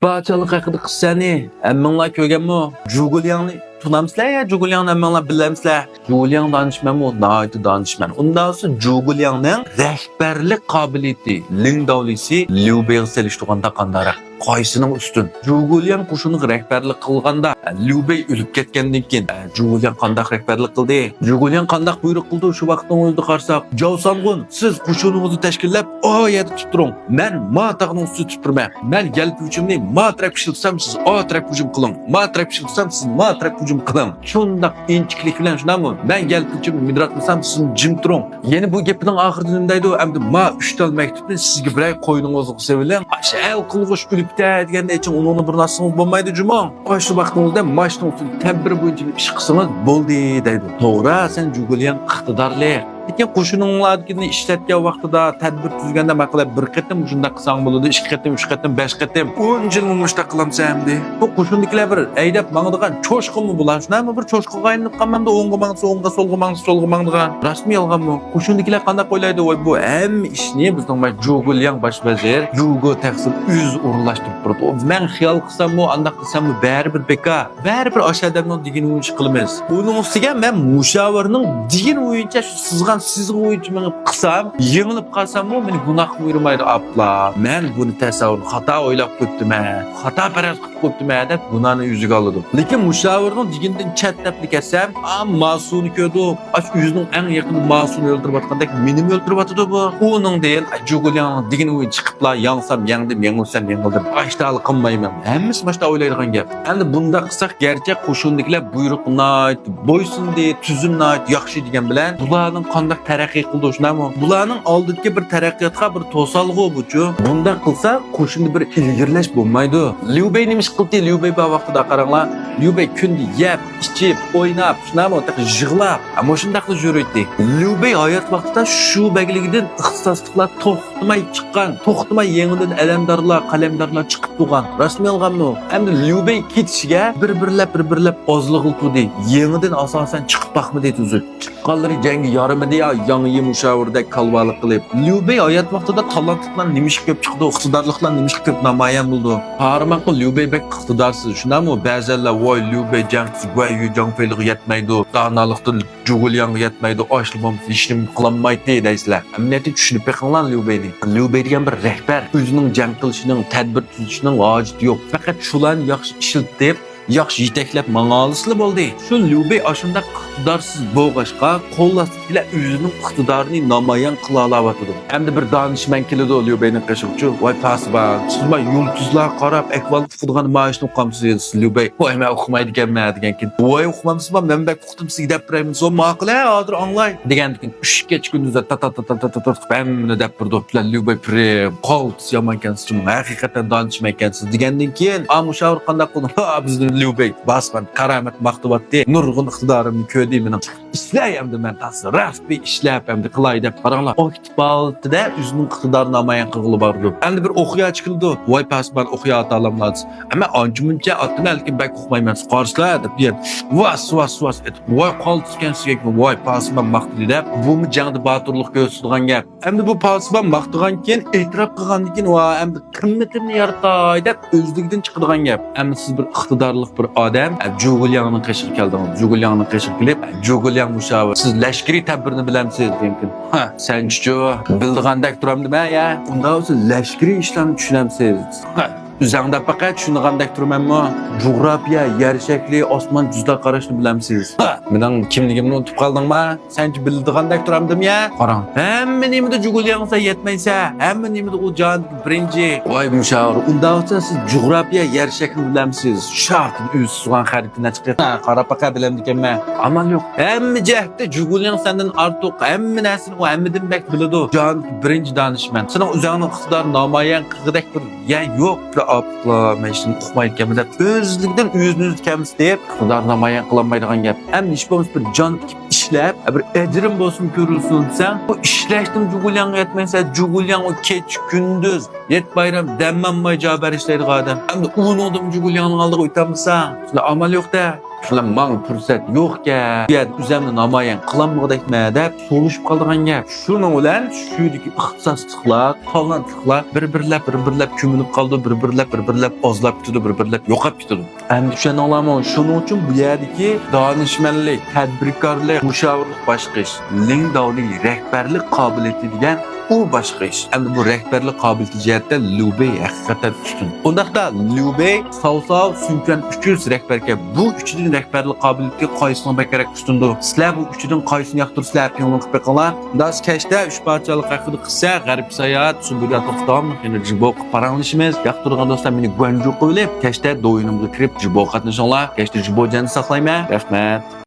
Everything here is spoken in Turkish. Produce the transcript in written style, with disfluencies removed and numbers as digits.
Barçalık haqida qissani hammanglar ko'rganmi? Jugulyangni tunamsizlar ya, Jugulyangni hammanglar bilamsizlar. Jugulyang danışmanmi? Nayt danışman. Undan so'ng Jugulyangning rahbarlik qobiliyati Ling davlisi Liu Bei'ga selishtirganda qandaroq? Qaysinin ustun? Jugulyang qo'shiniga rahbarlik qilganda Liu Bei o'lib ketgandan keyin Jugulyang qanday rahbarlik qildi? Jugulyang qanday buyruq qildi? Shu vaqtning o'zida qarsak, Zhao Sangun, siz qo'shiningizni tashkillab, o yerda tutib turing. Men ma tog'ning ustida tutib turman. Men galp hujumni ma taraf ishilsam, siz o taraf hujum qiling. Ma taraf ishilsam, siz ma taraf hujum qiling. Shundaq inchiklik bilan shunami? Men galp hujumni midratmasam, siz jim turing. Yeni bu gapining oxirida nima deydi? Endi ma 3 tal maktubni sizga biray qo'yningizga seviling. Ashal qilg'ish o'libdi deganda için uningni bir narsangiz bo'lmaydi jumon. Shu vaqtingizda mashning tadbir bo'yicha ish qilsangiz bo'ldi deydi. To'g'ri, sen Jugulyang iqtidorli. Lekin qo'shininglarni ishlatgan vaqtida tadbir tuzganda maqlab bir qatim shunday qilsang bo'ladi, 2 qatim, 3 qatim, 5 qatim, 10 yil mushta qilamsan-da. Bu qo'shinliklar bir aydab mangdigan cho'shqinmi bular? Shunami bir cho'shqiga aylanib qolmanda o'ngga mangsa, o'ngga, solga mangdigan. Rasmiy yolg'onmi? Qo'shinliklar qanday o'ylaydi? Voy bu hamma ishni bizning Jugulyang bosh vazir Jugo taqsim o'z o'rinlashtirib turdi. Men xiyol qilsam-mu, anda qilsam-mu baribir beka, baribir oshadamning degan o'yin qilamiz. Uning ustiga men mushavirning degan o'yincha sizga sizga o'yinchi men qilsam, yengilib qolsam-mu, meni gunoh buyurmaydi abla. Men buni tasavvur xato o'ylab qo'yibdim-a. Xato paraz qilib qo'yibdim-a deb gunohni yuziga oldim. Lekin mushavirning degandan chatdab kesam, mas'ulni ko'rdi. Ash o'zining eng yaqin mas'ulni o'ldirib meni o'ldirib atadi bu. Uning deyin Jugulyang degan o'yin chiqiblar, yangsam yangdim, yengilsam yengildim. Başta qilmayman. Hammasi boshda o'ylaydigan gap. Endi bunda qilsak, garchi qo'shinliklar buyruqni bo'ysundi, tuzumni yaxshi degan bilan bularning qanday taraqqiy qildi shunami? Bularning oldingi bir taraqqiyotga bir to'salg'u buchu. Bunda qilsa qo'shinni bir ilgirlash bo'lmaydi. Liu Bei nima ish qildi? Liu Bei vaqtida qaranglar. Liu Bei kundi yeb, ichib, o'ynab, shunami, yig'lab, ana shunday qilib yuribdi. Liu Bei hayot vaqtida shu bagligidan ixtisosliklar to'xtamay chiqqan, to'xtamay yangidan alamdorlar, qalamdorlar chiqib turgan. Rasmiy olganmi? Endi Liu Bei ketishiga bir-birlab ozliq qildi. Yangidan asosan chiqib baxmidi tuzib. Chiqqanlari jangi yorimidi ya, yangi mushavirda kalvalik qilib. Liu Bei hayot vaqtida talantlar nimish ko'p chiqdi, iqtidorliklar nimish ko'p namoyon bo'ldi. Qarmaqqa Liu Bei bek iqtidorsiz. Shunami? Ba'zanlar voy Liu Bei jangchi, voy Jang Feiliga yetmaydi, danalikdan Jugulyangga yetmaydi, oshlimam hech nima qilolmaydi deysizlar. Amniyati tushunib beqinglar Liu Bei'ni. Liu Bei degan bir rahbar, o'zining jang qilishining, tadbir tuzishining hojati yo'q. Faqat shularni yaxshi ishlatib, yaxshi yetaklab mang'alisli bo'ldi. Shu Liu Bei ashunda iqtidorsiz bo'lg'ashqa qo'llasiga o'zining iqtidorini namoyon qila olayotdi. Endi bir donishman keladi Liu Bei'ning qashig'ichi, voy pasiban, sizma yulduzlar qarab akval futgan maoshni o'qamsiz Liu Bei. Voy men o'qimaydiganman degankin. Voy o'qimamsizmi? Men bak o'qidim sizga deb beraymi? So ma'qula, hozir anglay degankin 3 kech kunduzda hammani deb turdi. Liu Bei prem, qoltis yomon ekansiz, haqiqatan donishman ekansiz degandan keyin, mushavir qanday qildi? Bizni Liu Bei basman karamat maqtubatdi. Nurg'un iqtidorimni ko'rdi meni. Ishlayamdi men tasir. Rasmiy ishlab hamda qilay deb qaranglar. Oktibaldida o'zining iqtidorini namoyon qilib bordi. Endi bir o'qiya chiqildi. Voy pasman o'qiya atalamlar. Ammo ancha-muncha atman lekin bak o'qimayman. Qarslar deb yer. Vas etib. Voy qoltisgan sizga voy pasman maqtadi deb. Bu jangda boturlik ko'rsatgan gap. Endi bu pasman maqtagan keyin e'tirof qilgandan keyin va endi qimmatimni yaratay deb o'zligidan chiqadigan gap. Endi siz bir iqtidorlik bir odam Jugulyangning qashig'iga keldingiz. Jugulyangning qashig'iga kelib, Jugulyang mushavir. Siz lashkariy tadbirni bilamsiz degankin. Ha, sen-chi bildigandak turamdimi ya? Unda siz lashkariy ishlarni tushunamsiz. Ha, o'zingda faqat tushungandak turmanmi? Jo'g'rafiya, yer shakli, osmon juda qarashni bilamsiz. Ha, mening kimligimni unutib qoldingmi? Sen-chi bildigandak turamdim ya? Qarang. Hamma nimada Jugulyangsa yetmaysa, hamma nimada u jon birinchi. Voy mushavir, unda siz jo'g'rafiya, yer shaklini bilamsiz. Shart o'z sugan xaritini chiqib, qarab baqa bilamdikanman. Amal yo'q. Hamma jihatda Jugulyang sendan ortiq, hamma narsani u hammadan bak biladi. Jon birinchi donishman. Sening o'zingning iqtidor namoyon qilg'idak bir yo'q. Abla, men shuni uqmaydiganman deb o'zlikdan o'zini kamsiz deb iqtidor namoyon qilolmaydigan gap. Ham ish bo'lmas bir jon ishlab, bir ajrim bo'lsin ko'rilsin desang, bu ishlashdan Jugulyangga yetmaysa, Jugulyang o kech kunduz, yet bayram dammanmay javob berishlaydigan odam. Hamda uningdan Jugulyangning oldiga o'tamsan, sizlar amal yo'q-da. Şular bana fırsat yok ya. Bu yerda üzəmni namoyon qılanmıqdakmə deb so'lishib qoldigan gap. Shuning bilan shudagi ixtisosliklar, talantliklar bir-birlab ko'milib qoldi, bir-birlab ozlab ketdi, bir-birlab yo'qolib ketdi. Endi tushuna olaman. Shuning uchun bu yerdagi donishmandlik, tadbirkorlik, mushavirlik boshqa ish. Lingdovning rahbarlik qobiliyati degan u boshqa ish. Endi bu rahbarlik qobiliyati jihatda Liu Bei haqiqatan ustun. Undaqda Liu Bei Sao Sunquan 300 rahbarga bu uchdan rahbarlik qobiliyatiga qaysini bakarak ustundu. Sizlar bu uchdan qaysini yoqtirsizlar, ko'ngil qilib qo'yinglar. Das kashda 3 parchalik haqida qilsa, g'arb sayohat, Sumbura to'xtamni yana jibo paranglishimiz. Yoqtirgan do'stlar meni Guanju qo'yib, kashda do'yinimga kirib jibo qatnashinglar. Kashda jibo jani saqlayman. Rahmat.